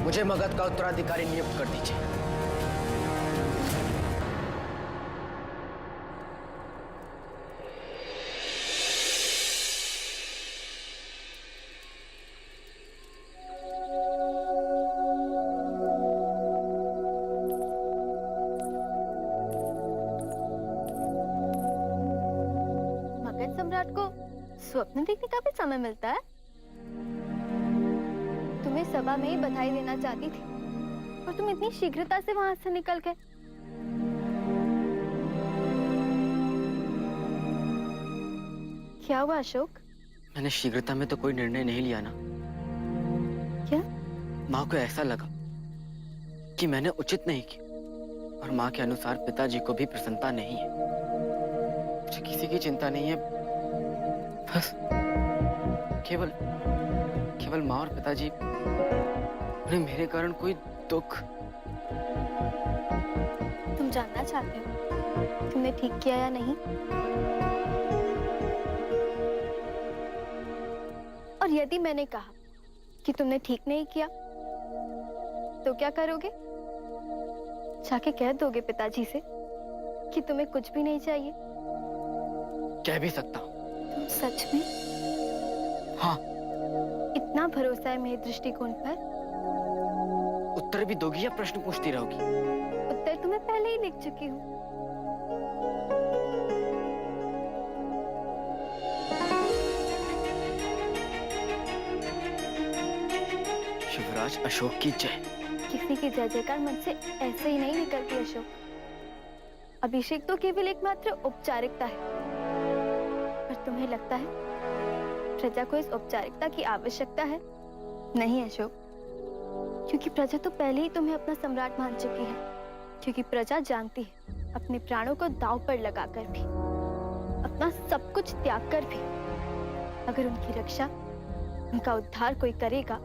मुझे मगध का उत्तराधिकारी नियुक्त कर दीजिए। मगध सम्राट को स्वप्न देखने का भी समय मिलता है? तुम्हें सभा में ही बधाई देना चाहती थी और तुम इतनी शीघ्रता से वहां से निकल गए। क्या हुआ अशोक? मैंने शीघ्रता में तो कोई निर्णय नहीं लिया ना। क्या? माँ को ऐसा लगा कि मैंने उचित नहीं किया, और माँ के अनुसार पिताजी को भी प्रसन्नता नहीं है। मुझे किसी की चिंता नहीं है, बस केवल माँ और पिताजी। उन्हें मेरे कारण कोई दुख। तुम जानना चाहते हो तुमने ठीक किया या नहीं? और यदि मैंने कहा कि तुमने ठीक नहीं किया तो क्या करोगे? जाके कह दोगे पिताजी से कि तुम्हें कुछ भी नहीं चाहिए? कह भी सकता हूँ। तुम सच में? हाँ। इतना भरोसा है मेरे दृष्टिकोण पर? उत्तर भी दोगी या प्रश्न पूछती रहोगी? उत्तर तुम्हें पहले ही लिख चुकी हूँ। युवराज अशोक की जय। किसी की जय जयकार मन से ऐसे ही नहीं निकलती अशोक। अभिषेक तो केवल एकमात्र औपचारिकता है, पर तुम्हें लगता है प्रजा को इस औपचारिकता की आवश्यकता है? नहीं अशोक, क्योंकि प्रजा तो पहले ही तुम्हें अपना सम्राट मान चुकी है। क्योंकि प्रजा जानती है अपने प्राणों को दांव पर लगाकर भी, अपना सब कुछ त्याग कर भी, अगर उनकी रक्षा, उनका उद्धार कोई करेगा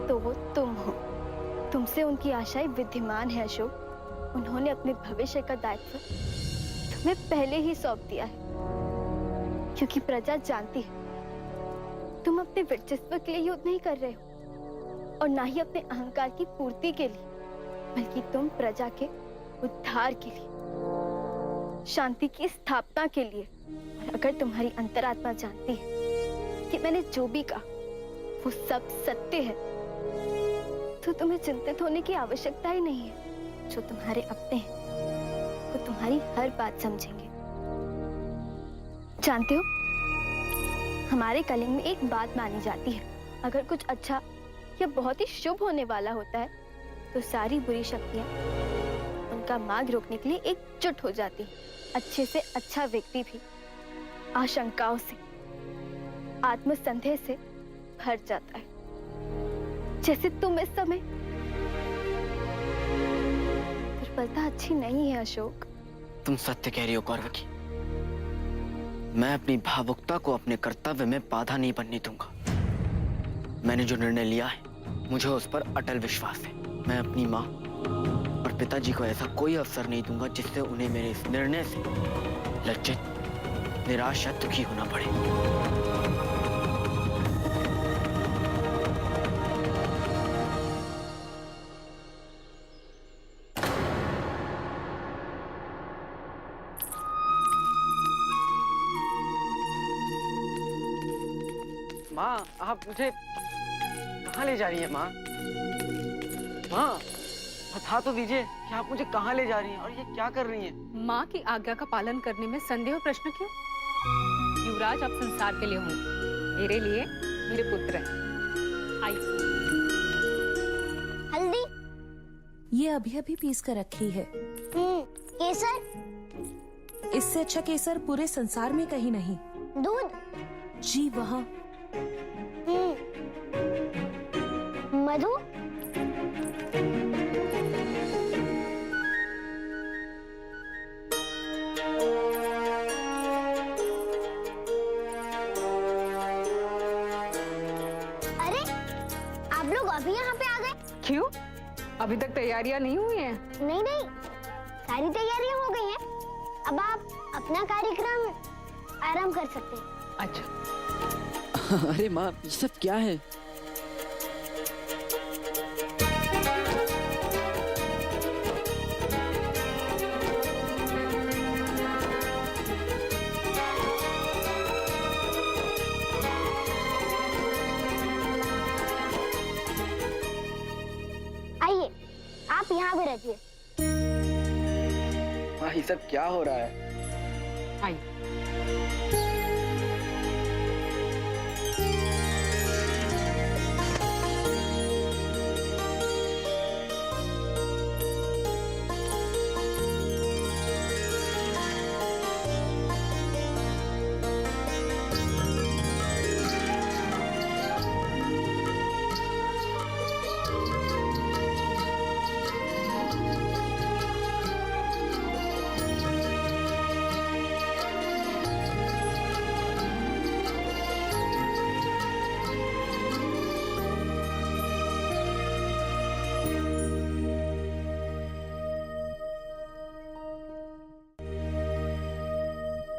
तो वो तुम हो। तुमसे उनकी आशाएं विद्यमान है अशोक। उन्होंने अपने भविष्य का दायित्व तुम्हें पहले ही सौंप दिया है, क्योंकि प्रजा जानती है तुम अपने वर्चस्व के लिए युद्ध नहीं कर रहे हो और ना ही अपने अहंकार की पूर्ति के लिए, बल्कि तुम प्रजा के उद्धार के लिए, शांति की स्थापना के लिए। और अगर तुम्हारी अंतरात्मा जानती है कि मैंने जो भी कहा वो सब सत्य है, तो तुम्हें चिंतित होने की आवश्यकता ही नहीं है। जो तुम्हारे अपने हैं वो तुम्हारी हर बात समझेंगे। जानते हो, हमारे कलिंग में एक बात मानी जाती है, अगर कुछ अच्छा या बहुत ही शुभ होने वाला होता है तो सारी बुरी शक्तियां उनका मार्ग रोकने के लिए एकजुट हो जाती हैं। अच्छे से अच्छा व्यक्ति भी आशंकाओं से, आत्मसंदेह से भर जाता है, जैसे तुम इस समय। दुर्बलता अच्छी नहीं है अशोक। तुम सत्य कह रही हो कौरवकी। मैं अपनी भावुकता को अपने कर्तव्य में बाधा नहीं बनने दूंगा। मैंने जो निर्णय लिया है मुझे उस पर अटल विश्वास है। मैं अपनी माँ और पिताजी को ऐसा कोई अवसर नहीं दूंगा जिससे उन्हें मेरे इस निर्णय से लज्जित, निराश या दुखी होना पड़े। माँ, आप मुझे कहाँ ले जा रही हैं? माँ, माँ, बता तो दीजिए कि आप मुझे कहाँ ले जा रही हैं और ये क्या कर रही हैं? माँ की आज्ञा का पालन करने में संदेह और प्रश्न क्यों? युवराज अब संसार के लिए होंगे, मेरे लिए मेरे पुत्र हैं। आइए। हल्दी ये अभी अभी पीस कर रखी है। केसर? इससे अच्छा केसर पूरे संसार में कहीं नहीं। दूध? जी वहाँ। मधु? अरे, आप लोग अभी यहाँ पे आ गए? क्यों? अभी तक तैयारियां नहीं हुई हैं? नहीं नहीं, सारी तैयारियां हो गई हैं। अब आप अपना कार्यक्रम आरंभ कर सकते हैं। अच्छा। अरे माँ, ये सब क्या है? आप यहाँ भी रहिए। माँ ये सब क्या हो रहा है? आई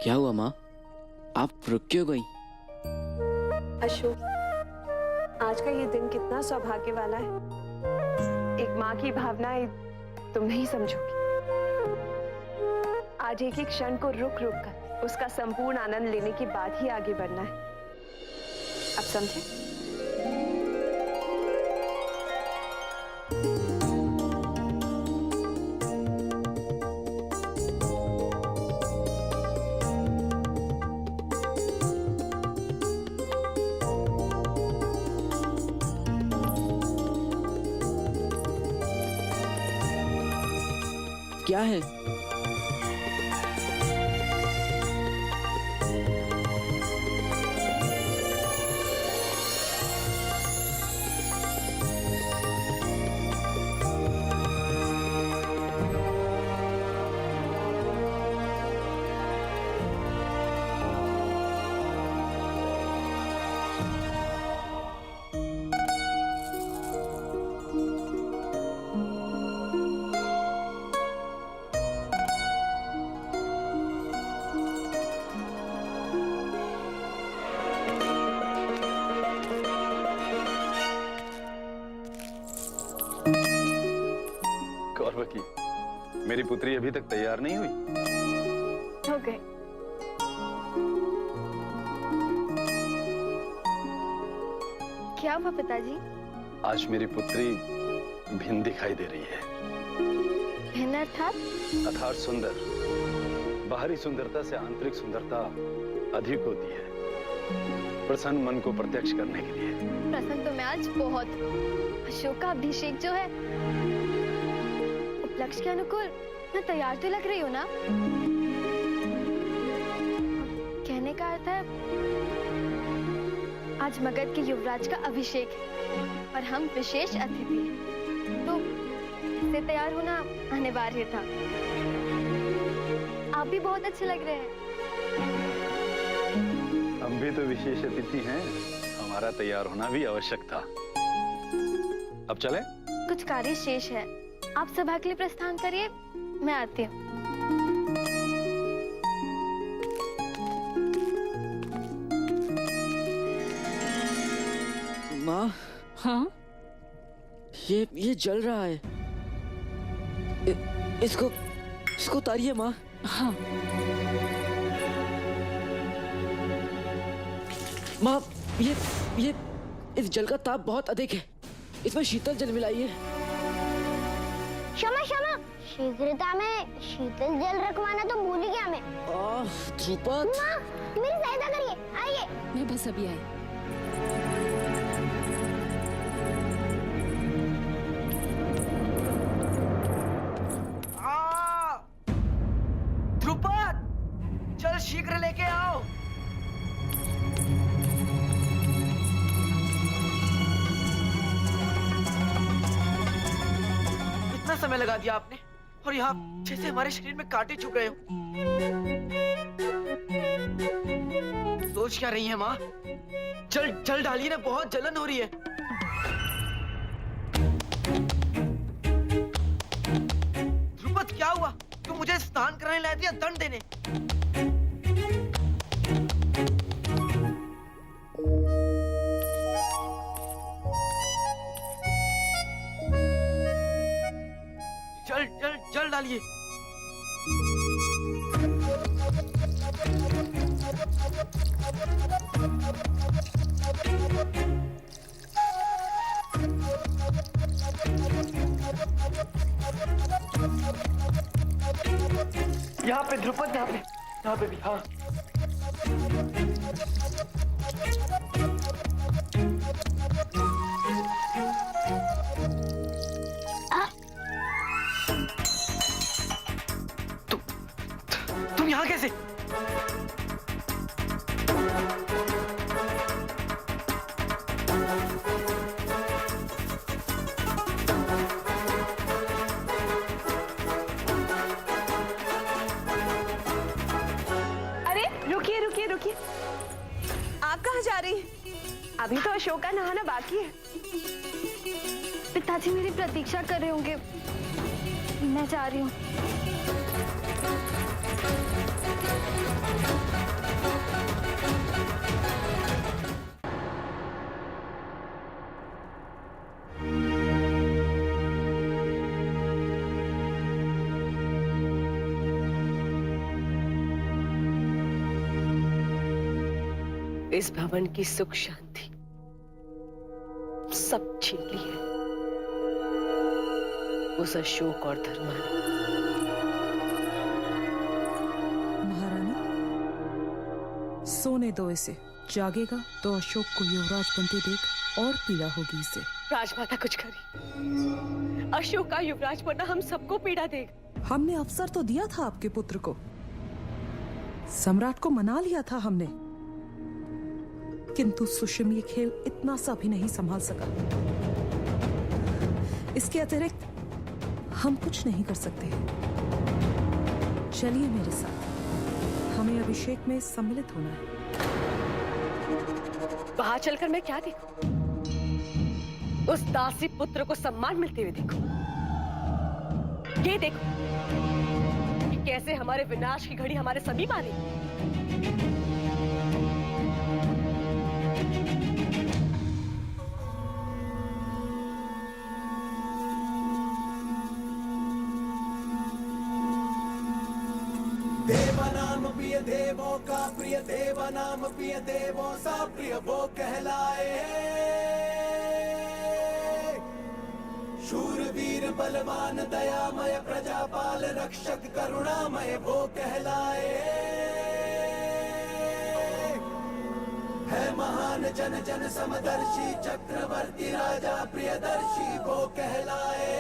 क्या हुआ माँ? आप रुक क्यों गई? अशोक, आज का ये दिन कितना सौभाग्य वाला है। एक माँ की भावनाएं तुम नहीं समझोगी। आज एक एक क्षण को रुक रुक कर उसका संपूर्ण आनंद लेने के बाद ही आगे बढ़ना है। अब समझे? क्या है? कौरवकी, मेरी पुत्री अभी तक तैयार नहीं हुई? हो गए। क्या हुआ पिताजी? आज मेरी पुत्री भिन्न दिखाई दे रही है। भिन्न अर्थात? अर्थात सुंदर। बाहरी सुंदरता से आंतरिक सुंदरता अधिक होती है, प्रसन्न मन को प्रत्यक्ष करने के लिए। प्रसन्न तो मैं आज बहुत हूँ। अशोक का अभिषेक जो है, उपलक्ष्य के अनुकूल मैं तैयार तो लग रही हूँ ना? कहने का अर्थ है आज मगध के युवराज का अभिषेक है और हम विशेष अतिथि हैं, तो इससे तैयार होना अनिवार्य था। आप भी बहुत अच्छे लग रहे हैं। हम भी तो विशेष अतिथि हैं, हमारा तैयार होना भी आवश्यक था। अब चलें? कुछ कार्य शेष है, आप सभा के लिए प्रस्थान करिए, मैं आती हूँ। माँ, हाँ ये जल रहा है। इसको उतारिए माँ। हाँ माँ, ये इस जल का ताप बहुत अधिक है, इसमें शीतल जल मिलाइए। क्षमा क्षमा, शीघ्रता में शीतल जल रखवाना तो भूल ही गया मैं। ध्रुपद, माँ, मेरी सहायता करिए, आइए। मैं बस अभी आई। ध्रुपद, जल शीघ्र लेके आओ। इतना समय लगा दिया आपने, और यहाँ जैसे हमारे शरीर में कांटे चुभ रहे हो। सोच क्या रही है माँ? जल डालिए ना, बहुत जलन हो रही है। ध्रुपद, क्या हुआ? तुम मुझे स्नान कराने लाए थे या दंड देने? जल डालिए। यहाँ पे ध्रुपद, यहाँ पे भी। हाँ तुम यहाँ कैसे? रुकिए रुकिए रुकिए, आप कहाँ जा रही हैं? अभी तो अशोक का नहाना बाकी है। पिताजी मेरी प्रतीक्षा कर रहे होंगे, मैं जा रही हूँ। इस भवन की सुख शांति सब छीन ली है उस अशोक और धर्मा ने। महारानी, सोने दो इसे। जागेगा तो अशोक को युवराज बनते देख और पीड़ा होगी इसे। राजमाता कुछ करी, अशोक का युवराज बनना हम सबको पीड़ा देगा। हमने अवसर तो दिया था आपके पुत्र को, सम्राट को मना लिया था हमने, किंतु सुषम ये खेल इतना सा भी नहीं संभाल सका। इसके अतिरिक्त हम कुछ नहीं कर सकते। चलिए मेरे साथ, हमें अभिषेक में सम्मिलित होना है। वहां चलकर मैं क्या देखूं? उस दासी पुत्र को सम्मान मिलते हुए देखूं। ये देखो कि कैसे हमारे विनाश की घड़ी हमारे समीप आ रही। देवनाम प्रिय देवों का प्रिय देवनाम प्रिय देवों सा प्रिय वो कहलाए। शूरवीर बलवान दयामय प्रजापाल रक्षक करुणामय वो कहलाए। है महान जन जन समदर्शी चक्रवर्ती राजा प्रियदर्शी वो कहलाए।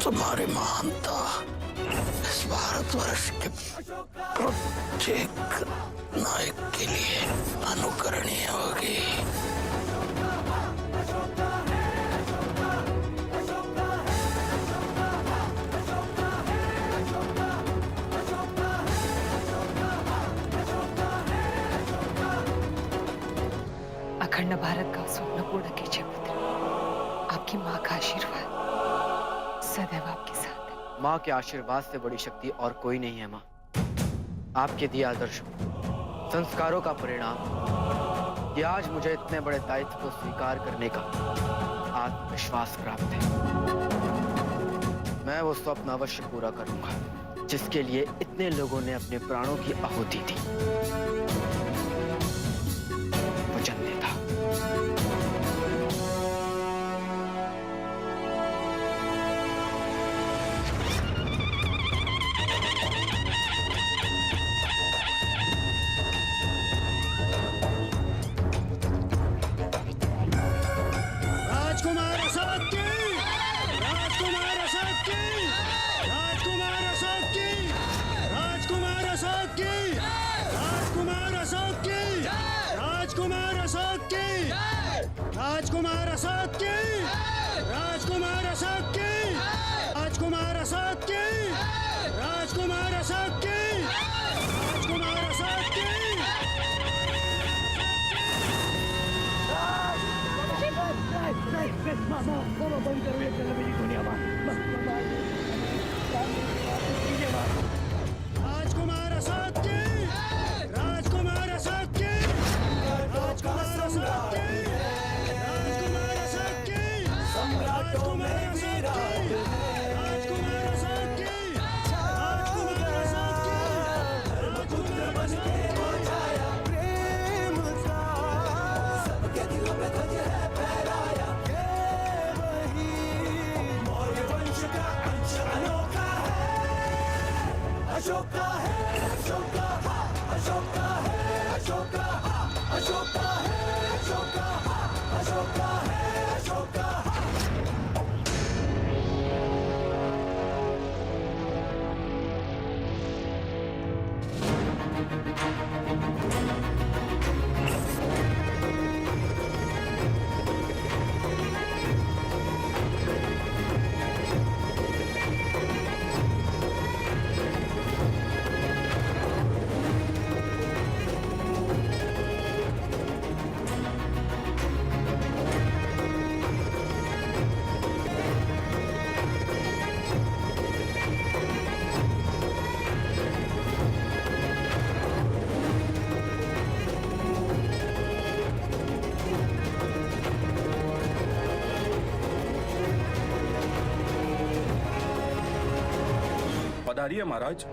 तुम्हारी महानता इस भारतवर्ष के प्रत्येक नायक के लिए अनुकरणीय होगी। अखंड भारत का स्वप्न पूर्ण कीजिए पुत्र। आपकी माँ का आशीर्वाद सदैव आपके साथ है। माँ के आशीर्वाद से बड़ी शक्ति और कोई नहीं है माँ। आपके दिए आदर्शों, संस्कारों का परिणाम कि आज मुझे इतने बड़े दायित्व को स्वीकार करने का आत्मविश्वास प्राप्त है। मैं वो स्वप्न अवश्य पूरा करूंगा जिसके लिए इतने लोगों ने अपने प्राणों की आहुति दी। वचन देता। राजकुमार अशोक की, राजकुमार अशोक की, राजकुमार अशोक की, राजकुमार अशोक की, राजकुमार अशोक की। पधारिए महाराज।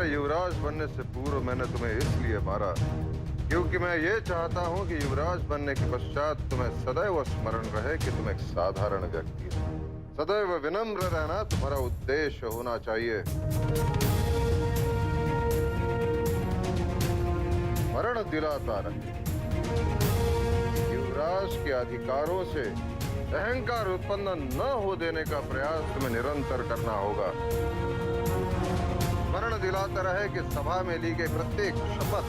युवराज बनने से पूर्व मैंने तुम्हें इसलिए मारा क्योंकि मैं ये चाहता हूं कि युवराज बनने के पश्चात तुम्हें सदैव स्मरण रहे कि तुम एक साधारण व्यक्ति हो। सदैव विनम्र रहना तुम्हारा उद्देश्य होना चाहिए। मरण दिलाता रहे। युवराज के अधिकारों से अहंकार उत्पन्न न हो देने का प्रयास तुम्हें निरंतर करना होगा। स्मरण दिलाता रहे कि सभा में ली गई प्रत्येक शपथ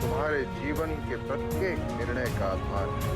तुम्हारे जीवन के प्रत्येक निर्णय का आधार है।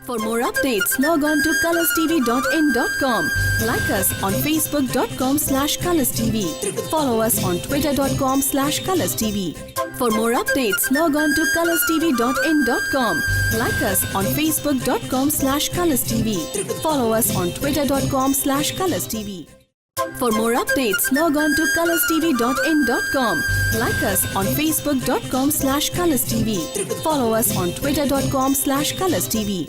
For more updates, log on to colorstv.in.com. Like us on facebook.com/colorstv. Follow us on twitter.com/colorstv. For more updates, log on to colorstv.in.com. Like us on facebook.com/colorstv. Follow us on twitter.com/colorstv. For more updates, log on to colorstv.in.com. Like us on facebook.com/colorstv. Follow us on twitter.com/colorstv.